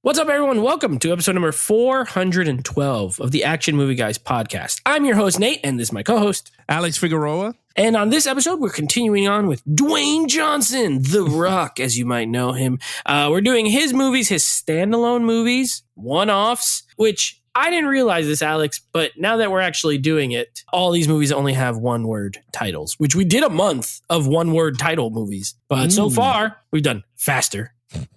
What's up, everyone? Welcome to episode number 412 of the Action Movie Guys podcast. I'm your host, Nate, and this is my co-host, Alex Figueroa. And on this episode, we're continuing on with Dwayne Johnson, The Rock, as you might know him. We're doing his movies, his standalone movies, one-offs, which I didn't realize this, Alex, but now that we're actually doing it, all these movies only have one-word titles, which we did a month of one-word title movies. But so far, we've done Faster,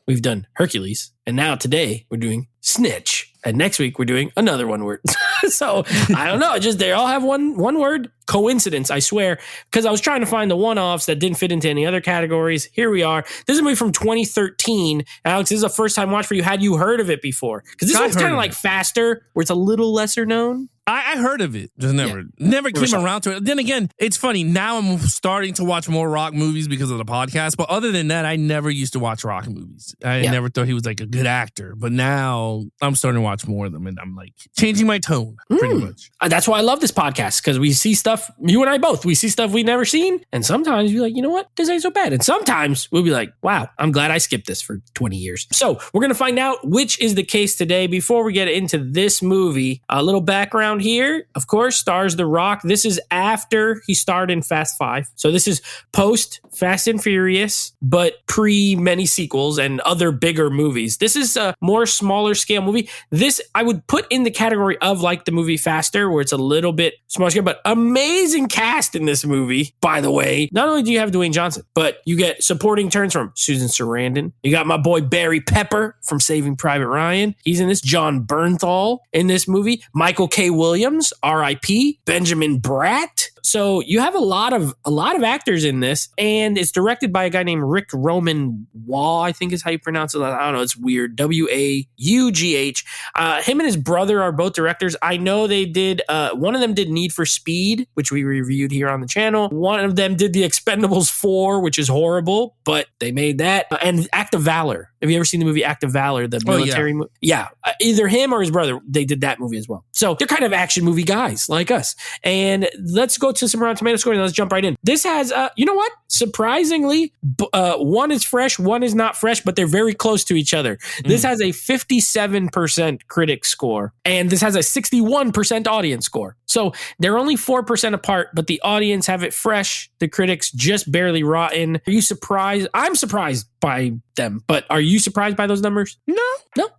we've done Hercules, and now today we're doing Snitch. And next week we're doing another one word. So I don't know. Just they all have one word. Coincidence, I swear. Because I was trying to find the one-offs that didn't fit into any other categories. Here we are. This is a movie from 2013. Alex, this is a first-time watch for you. Had you heard of it before? Because this one's kind of like Faster, where it's a little lesser known. I heard of it, just never came around to it. Then again, it's funny. Now I'm starting to watch more Rock movies because of the podcast. But other than that, I never used to watch Rock movies. I never thought he was like a good actor. But now I'm starting to watch more of them, and I'm like changing my tone pretty much. That's why I love this podcast, because we see stuff, you and I both, we see stuff we've never seen. And sometimes you're like, you know what? This ain't so bad. And sometimes we'll be like, wow, I'm glad I skipped this for 20 years. So we're going to find out which is the case today. Before we get into this movie, a little background here. Of course, stars The Rock. This is after he starred in Fast 5. So this is post Fast and Furious, but pre many sequels and other bigger movies. This is a more smaller scale movie. This I would put in the category of like the movie Faster, where it's a little bit smaller scale, but amazing cast in this movie, by the way. Not only do you have Dwayne Johnson, but you get supporting turns from Susan Sarandon. You got my boy Barry Pepper from Saving Private Ryan. He's in this. John Bernthal in this movie. Michael K. Williams, R.I.P. Benjamin Bratt. So you have a lot of actors in this, and it's directed by a guy named Rick Roman Wall, I think is how you pronounce it. I don't know, it's weird. W-A-U-G-H. Him and his brother are both directors. I know they did, one of them did Need for Speed, which we reviewed here on the channel. One of them did The Expendables 4, which is horrible, but they made that. And Act of Valor. Have you ever seen the movie Act of Valor, the military movie? Yeah. Either him or his brother, they did that movie as well. So they're kind of action movie guys like us. And let's go to some Rotten Tomato scores and let's jump right in. This has, you know what? Surprisingly, one is fresh, one is not fresh, but they're very close to each other. This has a 57% critic score, and this has a 61% audience score. So they're only 4% apart, but the audience have it fresh. The critics just barely rotten. Are you surprised? I'm surprised by them, but are you surprised by those numbers? No.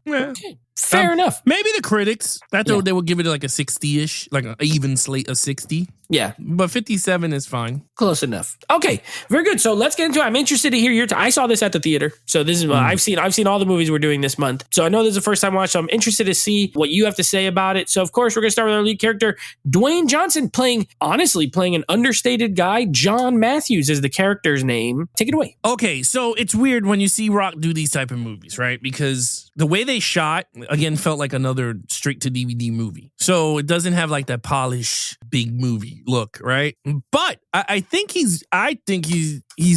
Yeah. Okay. Fair enough. Maybe the critics. I thought they would give it like a 60-ish, like an even slate of 60. Yeah. But 57 is fine. Close enough. Okay. Very good. So let's get into it. I'm interested to hear your I saw this at the theater. So this is I've seen all the movies we're doing this month. So I know this is the first time watch. So I'm interested to see what you have to say about it. So of course we're going to start with our lead character, Dwayne Johnson, playing an understated guy. John Matthews is the character's name. Take it away. Okay. So it's weird when you see Rock do these type of movies, right? Because the way they shot, again, felt like another straight to DVD movie. So it doesn't have like that polished big movie look, right? But I think he's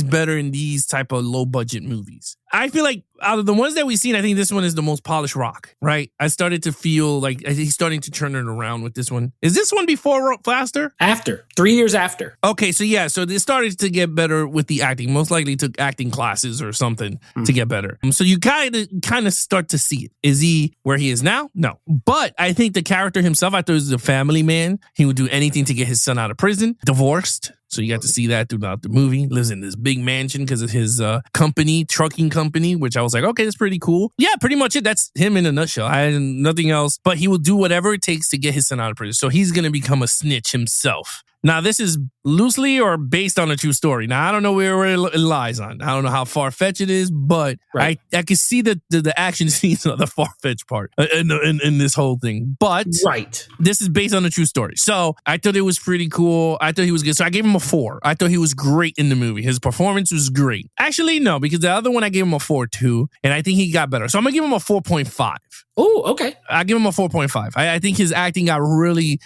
better in these type of low budget movies. I feel like out of the ones that we've seen, I think this one is the most polished Rock, right? I started to feel like he's starting to turn it around with this one. Is this one before Faster? After. 3 years after. Okay, so yeah, so they started to get better with the acting. Most likely took acting classes or something to get better. So you kind of start to see it. Is he where he is now? No. But I think the character himself, I thought he was a family man. He would do anything to get his son out of prison. Divorced. So you got to see that throughout the movie. Lives in this big mansion because of his trucking company, which I was like, okay, that's pretty cool. Yeah, pretty much it. That's him in a nutshell. I had nothing else. But he will do whatever it takes to get his son out of prison. So he's going to become a snitch himself. Now, this is loosely or based on a true story. Now, I don't know where it lies on. I don't know how far-fetched it is, but I can see the action scenes are the far-fetched part in this whole thing. But this is based on a true story. So I thought it was pretty cool. I thought he was good. So I gave him a 4. I thought he was great in the movie. His performance was great. Actually, no, because the other one I gave him a 4 too, and I think he got better. So I'm going to give him a 4.5. Oh, okay. I give him a 4.5. I think his acting got really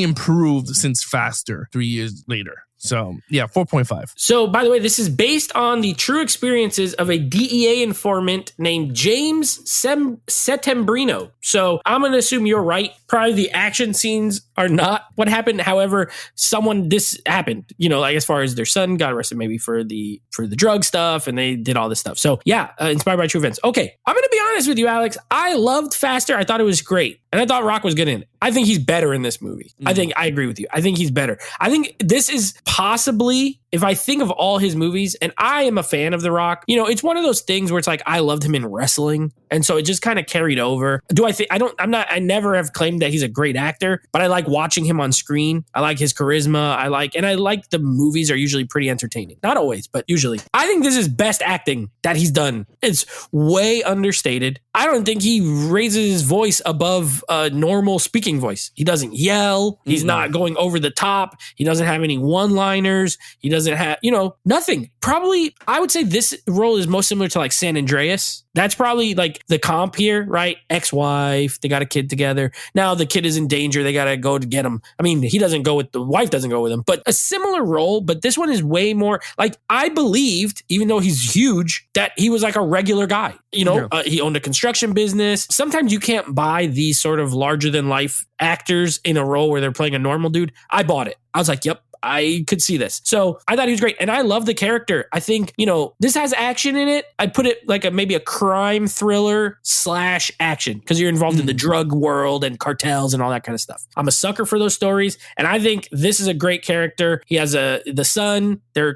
improved since Faster 3 years later. So, yeah, 4.5. So, by the way, this is based on the true experiences of a DEA informant named James Settembrino. So, I'm going to assume you're right. Probably the action scenes are not what happened. However, this happened, like as far as their son got arrested maybe for the drug stuff, and they did all this stuff. So, yeah, inspired by true events. Okay, I'm going to be honest with you, Alex. I loved Faster. I thought it was great. And I thought Rock was good in it. I think he's better in this movie. I agree with you. I think he's better. I think this is possibly, if I think of all his movies, and I am a fan of The Rock, it's one of those things where it's like, I loved him in wrestling. And so it just kind of carried over. I never have claimed that he's a great actor, but I like watching him on screen. I like his charisma. I like the movies are usually pretty entertaining. Not always, but usually. I think this is best acting that he's done. It's way understated. I don't think he raises his voice above a normal speaking voice. He doesn't yell. He's not going over the top. He doesn't have any one-liners. He doesn't have, nothing. Probably, I would say this role is most similar to like San Andreas. That's probably like the comp here, right? Ex-wife, they got a kid together. Now the kid is in danger. They got to go to get him. I mean, the wife doesn't go with him, but a similar role. But this one is way more like, I believed, even though he's huge, that he was like a regular guy. He owned a construction business. Sometimes you can't buy these sort of larger than life actors in a role where they're playing a normal dude. I bought it. I was like, yep, I could see this. So I thought he was great. And I love the character. I think, this has action in it. I put it like maybe a crime thriller / action, because you're involved in the drug world and cartels and all that kind of stuff. I'm a sucker for those stories. And I think this is a great character. He has the son. They're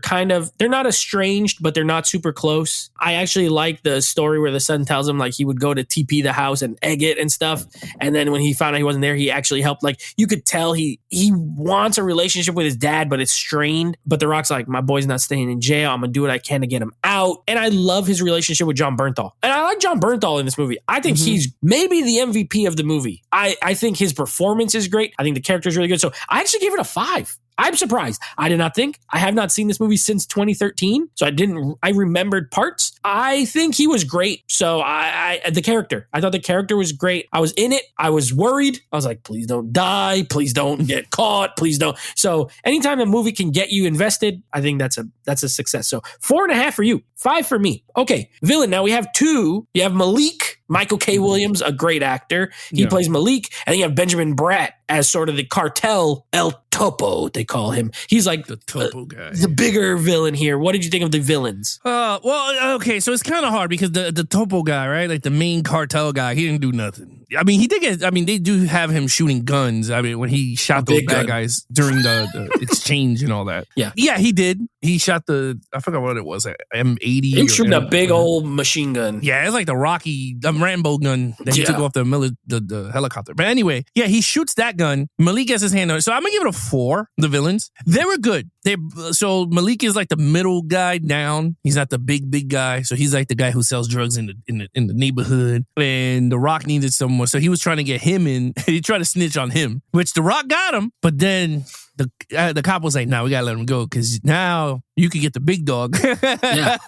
not estranged, but they're not super close. I actually like the story where the son tells him like he would go to TP the house and egg it and stuff. And then when he found out he wasn't there, he actually helped. Like you could tell he wants a relationship with his dad, but it's strained. But The Rock's like, my boy's not staying in jail. I'm going to do what I can to get him out. And I love his relationship with John Bernthal. And I like John Bernthal in this movie. I think he's maybe the MVP of the movie. I think his performance is great. I think the character is really good. So I actually gave it a 5. I'm surprised. I have not seen this movie since 2013. So I remembered parts. I think he was great. So I thought the character was great. I was in it. I was worried. I was like, please don't die. Please don't get caught. Please don't. So anytime a movie can get you invested, I think that's a success. So 4.5 for you, 5 for me. Okay. Villain. Now we have 2. You have Malik, Michael K. Williams, a great actor. He plays Malik. And then you have Benjamin Bratt as sort of the cartel El Topo, they call him. He's like the Topo guy, the bigger villain here. What did you think of the villains? Well, okay, so it's kind of hard because the Topo guy, right, like the main cartel guy, he didn't do nothing. I mean, they do have him shooting guns. I mean, when he shot those bad guys during the exchange and all that. Yeah, he did. He shot I forgot what it was, M80. He was shooting a big old machine gun. Yeah, it's like the Rocky, Rambo gun that he took off the helicopter. But anyway, yeah, he shoots that gun. Malik gets his hand on it. So I'm going to give it a 4, the villains. They were good. So Malik is like the middle guy down. He's not the big guy. So he's like the guy who sells drugs in the neighborhood. And The Rock needed someone. So he was trying to get him in. He tried to snitch on him, which The Rock got him. But then the cop was like, "No, we gotta let him go because now you could get the big dog." Yeah.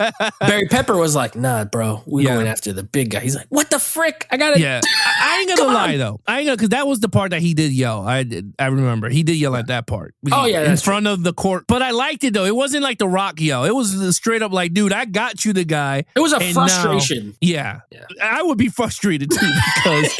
Barry Pepper was like, "Nah, bro, we going after the big guy." He's like, "What the frick? I gotta." Yeah, I ain't gonna lie though. I ain't gonna, because that was the part that he did yell. I remember he did yell at that part. Oh yeah, in front of the court. But I liked it though. It wasn't like the Rock yell. It was straight up like, "Dude, I got you, the guy." It was a frustration. Yeah, I would be frustrated too because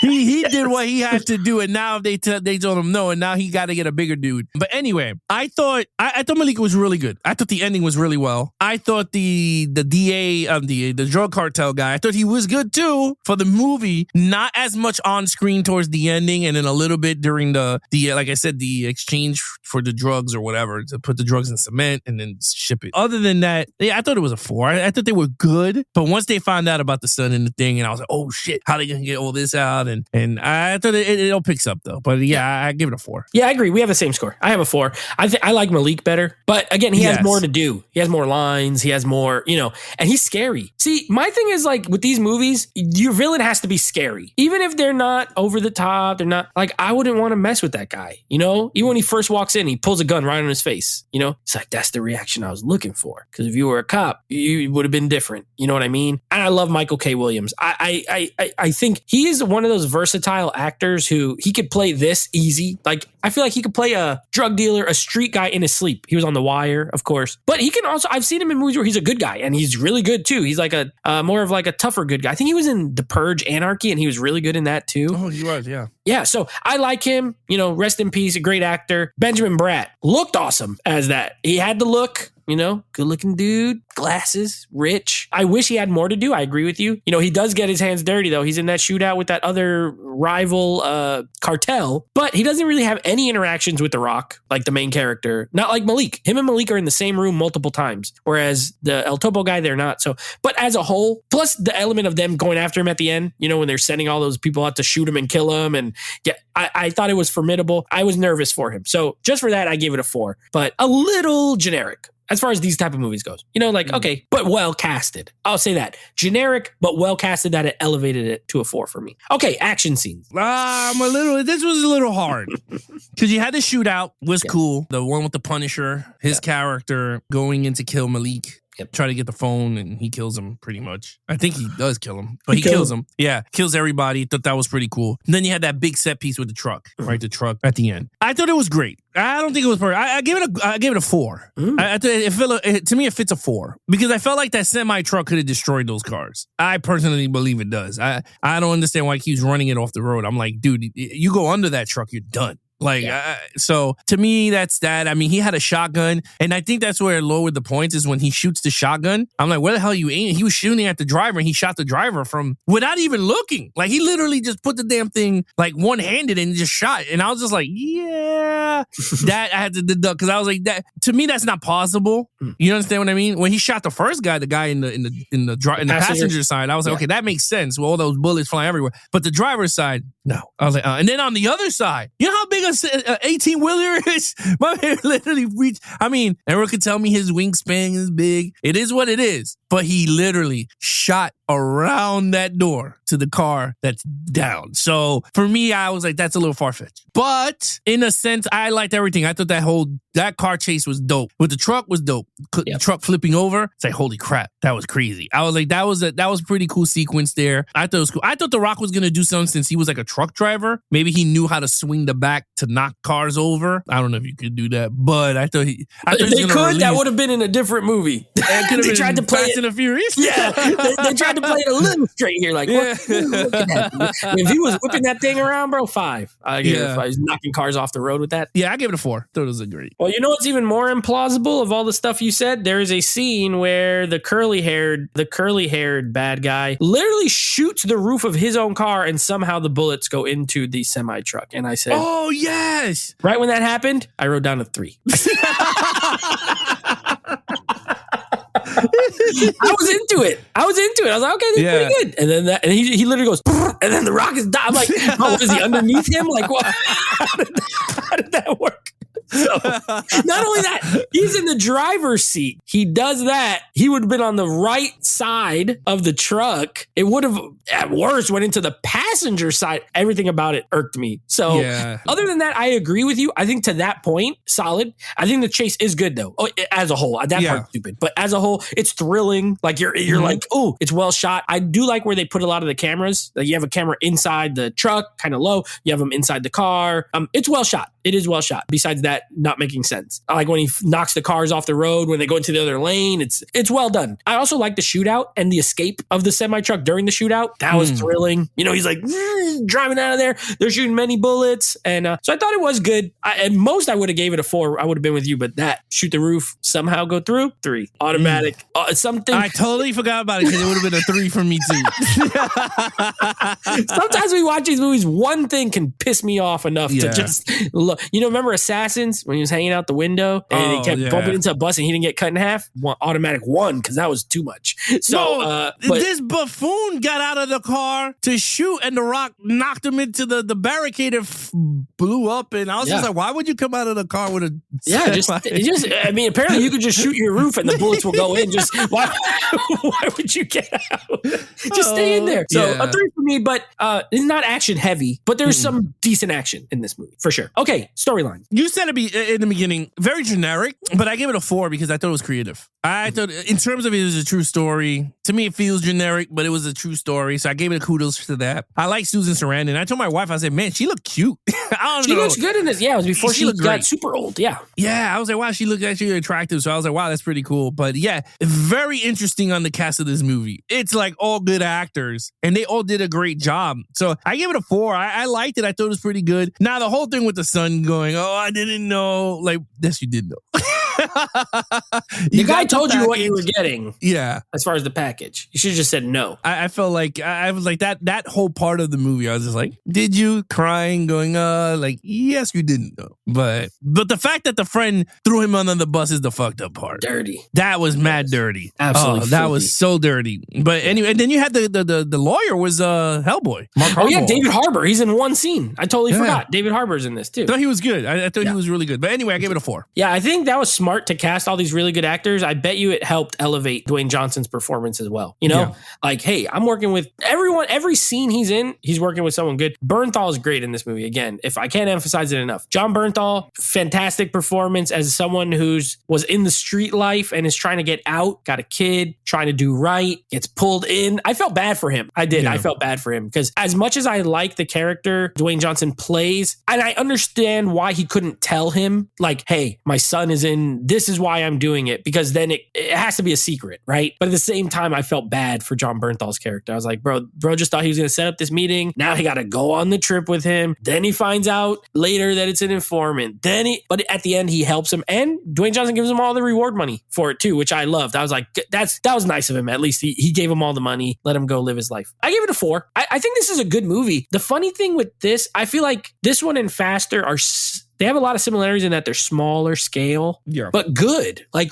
he did what he had to do, and now they told him no, and now he got to get a bigger dude. But anyway, I thought Malik was really good. I thought the ending was really well. I thought the DA the drug cartel guy, I thought he was good too for the movie. Not as much on screen towards the ending, and then a little bit during the like I said, the exchange for the drugs or whatever, to put the drugs in cement and then ship it. Other than that, yeah, I thought it was a 4. I thought they were good, but once they found out about the son and the thing, and I was like, oh shit, how they gonna get all this out? And I thought it all picks up though. But yeah, I give it a 4. Yeah, I agree. We have the same score. I have a 4. I like Malik better, but again, he has more to do. He has more lines. He has more, and he's scary. See, my thing is like with these movies, your villain has to be scary. Even if they're not over the top, they're not like, I wouldn't want to mess with that guy, Even when he first walks in, he pulls a gun right on his face, It's like, that's the reaction I was looking for. Because if you were a cop, you would have been different. You know what I mean? And I love Michael K. Williams. I think he is one of those versatile actors who he could play this easy. Like I feel like he could play a drug dealer, a street guy in his sleep. He was on The Wire, of course. But he can also, I've seen him in movies where he's a good guy, and he's really good too. He's like a more of like a tougher good guy. I think he was in The Purge Anarchy, and he was really good in that too. Oh, he was, yeah. Yeah, so I like him. You know, rest in peace, a great actor. Benjamin Bratt looked awesome as that. He had the look. You know, good looking dude, glasses, rich. I wish he had more to do. I agree with you. You know, he does get his hands dirty, though. He's in that shootout with that other rival cartel, but he doesn't really have any interactions with The Rock, like the main character. Not like Malik. Him and Malik are in the same room multiple times, whereas the El Topo guy, they're not. So, but as a whole, plus the element of them going after him at the end, you know, when they're sending all those people out to shoot him and kill him, and I thought it was formidable. I was nervous for him. So just for that, I gave it a 4, but a little generic. As far as these type of movies goes, you know, like, okay, but well casted. I'll say that. Generic, but well casted, that it elevated it to a 4 for me. Okay, action scenes. This was a little hard. Because you had the shootout, was cool. The one with the Punisher, his character going in to kill Malik. Try to get the phone, and he kills him pretty much. I think he does kill him, but he kills him. Yeah, kills everybody. Thought that was pretty cool. And then you had that big set piece with the truck, right? The truck at the end. I thought it was great. I don't think it was perfect. I gave it a 4. I thought to me it fits a 4 because I felt like that semi truck could have destroyed those cars. I personally believe it does. I don't understand why he keeps running it off the road. I'm like, dude, you go under that truck, you're done. Like, so to me, that's that. I mean, he had a shotgun, and I think that's where it lowered the points is when he shoots the shotgun. I'm like, where the hell are you aiming? He was shooting at the driver, and he shot the driver from without even looking. Like, he literally just put the damn thing like one-handed and just shot. And I was just like, yeah, that I had to deduct because I was like, that to me, that's not possible. You understand what I mean? When he shot the first guy, the guy in the passenger side, I was like, okay, that makes sense. With all those bullets flying everywhere. But the driver's side, no. I was like, and then on the other side, you know how big a 18-wheeler is? My man literally reached. I mean, everyone could tell me his wingspan is big. It is what it is. But he literally shot around that door to the car that's down. So for me, I was like, that's a little far-fetched. But in a sense, I liked everything. I thought that car chase was dope. With the truck was dope. The truck flipping over, it's like, holy crap, that was crazy. I was like, that was a pretty cool sequence there. I thought it was cool. I thought The Rock was gonna do something since he was like a truck driver. Maybe he knew how to swing the back to knock cars over. I don't know if you could do that, but I thought he could. That would have been in a different movie. They tried to play Fast and the Furious. Yeah, they tried to play it a little straight here. Like, what are you looking at? If he was whipping that thing around, bro, 5. I give it 5. He's knocking cars off the road with that. Yeah, I gave it a 4. Thought it was a great. Well, you know what's even more implausible of all the stuff you said? There is a scene where the curly haired bad guy literally shoots the roof of his own car, and somehow the bullets go into the semi truck. And I said, "Oh yes!" Right when that happened, I wrote down a 3. I was into it. I was like, okay, this is pretty good. And then and he literally goes, and then the Rock is dying. I'm like, oh, is he underneath him? Like, what? How did that work? So, not only that, he's in the driver's seat. He does that. He would have been on the right side of the truck. It would have, at worst, went into the passenger side. Everything about it irked me. So, other than that, I agree with you. I think to that point, solid. I think the chase is good, though. Oh, as a whole, that part's stupid. But as a whole, it's thrilling. Like, you're like, oh, it's well shot. I do like where they put a lot of the cameras. Like, you have a camera inside the truck, kind of low. You have them inside the car. It's well shot. It is well shot. Besides that, not making sense. I like when he knocks the cars off the road when they go into the other lane. It's well done. I also like the shootout and the escape of the semi truck during the shootout. That was thrilling. You know, he's like driving out of there. They're shooting many bullets, and so I thought it was good. At most, I would have gave it a 4. I would have been with you, but that shoot the roof somehow go through 3 automatic. Something I totally forgot about it because it would have been a 3 for me too. Sometimes we watch these movies, one thing can piss me off enough to just look. You know, remember Assassins when he was hanging out the window and he kept bumping into a bus and he didn't get cut in half? Automatic 1 because that was too much. So this buffoon got out of the car to shoot, and The Rock knocked him into the barricade and blew up. And I was just like, why would you come out of the car with a I mean, apparently you could just shoot your roof and the bullets will go in. Just why would you get out? Just stay in there. So a 3 for me, but it's not action heavy, but there's some decent action in this movie for sure. Okay, storyline. You said it in the beginning, very generic, but I gave it a 4 because I thought it was creative. I thought in terms of it was a true story. To me, it feels generic, but it was a true story. So I gave it a kudos to that. I like Susan Sarandon. I told my wife, I said, man, she looked cute. I don't know. She looks good in this. Yeah, it was before she looked got great. super old. Yeah. Yeah, I was like, wow, she looked actually attractive. So I was like, wow, that's pretty cool. But yeah, very interesting on the cast of this movie. It's like all good actors and they all did a great job. So I give it a 4. I liked it. I thought it was pretty good. Now, the whole thing with the son going, oh, I didn't know. Like, yes, you did know. The guy told you what you were getting. Yeah. As far as the package. You should have just said no. I felt like I was like that whole part of the movie. I was just like, did you crying going, like, yes, you didn't know. But the fact that the friend threw him under the bus is the fucked up part. Dirty. That was mad dirty. Absolutely. That was so dirty. But anyway, and then you had the lawyer was Hellboy. Mark Harmon. Oh yeah, David Harbour. He's in one scene. I totally forgot. David Harbour's in this too. I thought he was good. I thought he was really good. But anyway, I gave it a 4. Yeah, I think that was smart to cast all these really good actors. I bet you it helped elevate Dwayne Johnson's performance as well. You know, like, hey, I'm working with everyone. Every scene he's in, he's working with someone good. Bernthal is great in this movie. Again, if I can't emphasize it enough, John Bernthal, fantastic performance as someone was in the street life and is trying to get out, got a kid, trying to do right, gets pulled in. I felt bad for him. I did. I felt bad for him because as much as I like the character Dwayne Johnson plays, and I understand why he couldn't tell him, like, hey, my son is in, this is why I'm doing it, because then it has to be a secret, right? But at the same time, I felt bad for John Bernthal's character. I was like, bro just thought he was going to set up this meeting. Now he got to go on the trip with him. Then he finds out later that it's an informant. But at the end, he helps him. And Dwayne Johnson gives him all the reward money for it too, which I loved. I was like, that was nice of him. At least he gave him all the money, let him go live his life. I gave it a 4. I think this is a good movie. The funny thing with this, I feel like this one and Faster they have a lot of similarities in that they're smaller scale, but good, like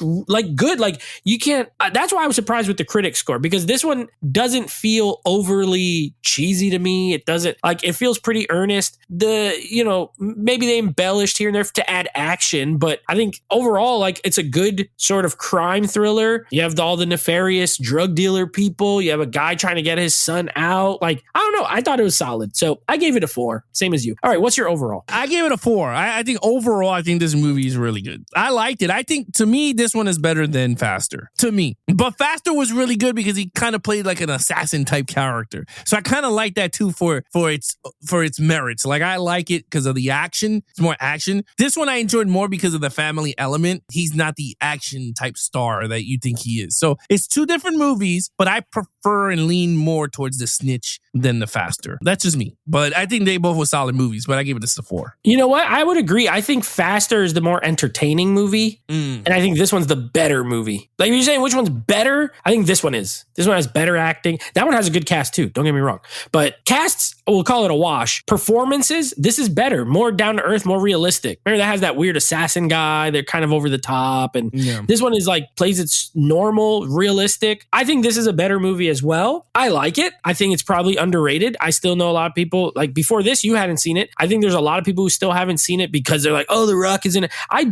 good. Like you can't, that's why I was surprised with the critic score, because this one doesn't feel overly cheesy to me. It doesn't, like, it feels pretty earnest. Maybe they embellished here and there to add action, but I think overall, like, it's a good sort of crime thriller. You have all the nefarious drug dealer people. You have a guy trying to get his son out. Like, I don't know. I thought it was solid. So I gave it a 4, same as you. All right. What's your overall? I gave it a 4. I think overall, I think this movie is really good. I liked it. I think, to me, this one is better than Faster. To me. But Faster was really good because he kind of played like an assassin type character. So I kind of like that too for its merits. Like, I like it because of the action. It's more action. This one I enjoyed more because of the family element. He's not the action type star that you think he is. So it's 2 different movies, but I prefer and lean more towards the Snitch than the Faster. That's just me. But I think they both were solid movies, but I give it a 4. You know what? I would agree. I think Faster is the more entertaining movie, and I think this one's the better movie. Like, if you're saying which one's better, I think this one is. This one has better acting. That one has a good cast too, don't get me wrong. But casts, we'll call it a wash. Performances, this is better. More down to earth, more realistic. Remember, that has that weird assassin guy. They're kind of over the top. And this one is like, plays its normal, realistic. I think this is a better movie as well. I like it. I think it's probably underrated. I still know a lot of people, like, before this, you hadn't seen it. I think there's a lot of people who still haven't seen it because they're like, oh, The Rock is in it. I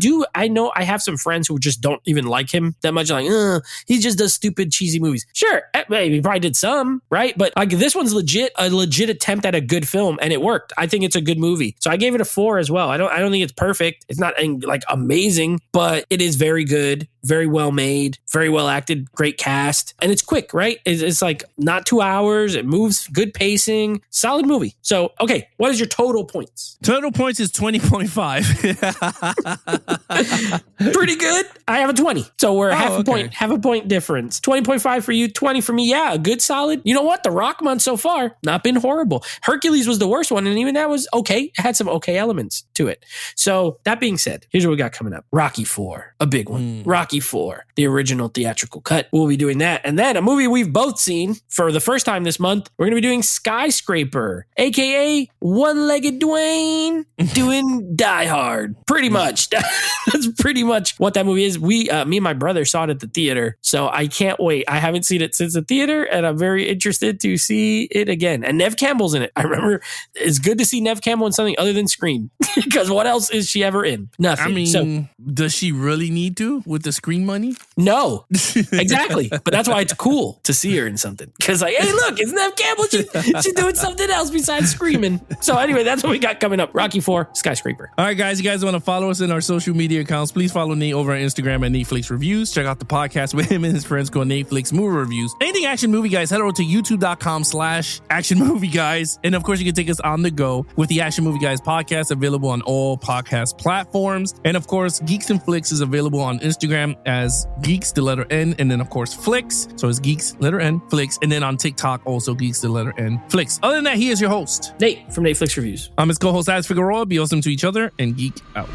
know I have some friends who just don't even like him that much. Like, he just does stupid, cheesy movies. Sure, he probably did some, right? But like, this one's a legit attempt at a good film, and it worked. I think it's a good movie. So I gave it a 4 as well. I don't think it's perfect. It's not like amazing, but it is very good, very well made, very well acted, great cast, and it's quick, right? It's like not 2 hours. It moves, good pacing, solid movie. So, okay, what is your total points? Total points is 20.5. Pretty good. I have a 20. So we're half a point difference. 20.5 for you, 20 for me. Yeah, a good solid. You know what? The Rock month so far, not been horrible. Hercules was the worst one, and even that was okay. It had some okay elements to it. So that being said, here's what we got coming up. Rocky 4, a big one. Rocky 4, the original theatrical cut. We'll be doing that. And then a movie we've both seen for the first time this month, we're going to be doing Skyscraper, aka One-Legged Dwayne, doing Die Hard. Pretty much. That's pretty much what that movie is. Me and my brother saw it at the theater, so I can't wait. I haven't seen it since the theater, and I'm very interested to see it again. And Neve Campbell's in it. I remember it's good to see Neve Campbell in something other than Scream, because what else is she ever in? Nothing. I mean, does she really need to with the screen money? No, exactly. But that's why it's cool to see her in something. Because like, hey, look, it's Nev Campbell. She's doing something else besides screaming. So anyway, that's what we got coming up. Rocky 4, Skyscraper. All right, guys. You guys want to follow us in our social media accounts? Please follow Nate over on Instagram at Netflix Reviews. Check out the podcast with him and his friends called Netflix Movie Reviews. Anything Action Movie Guys, head over to youtube.com/Action Movie Guys. And of course, you can take us on the go with the Action Movie Guys podcast, available on all podcast platforms. And of course, Geeks and Flicks is available on Instagram as Geeks, the letter N, and then of course Flicks. So it's Geeks, letter N, Flicks. And then on TikTok, also Geeks, the letter N, Flicks. Other than that, he is your host, Nate from Netflix Reviews. I'm his co-host, Alex Figueroa. Be awesome to each other and geek out.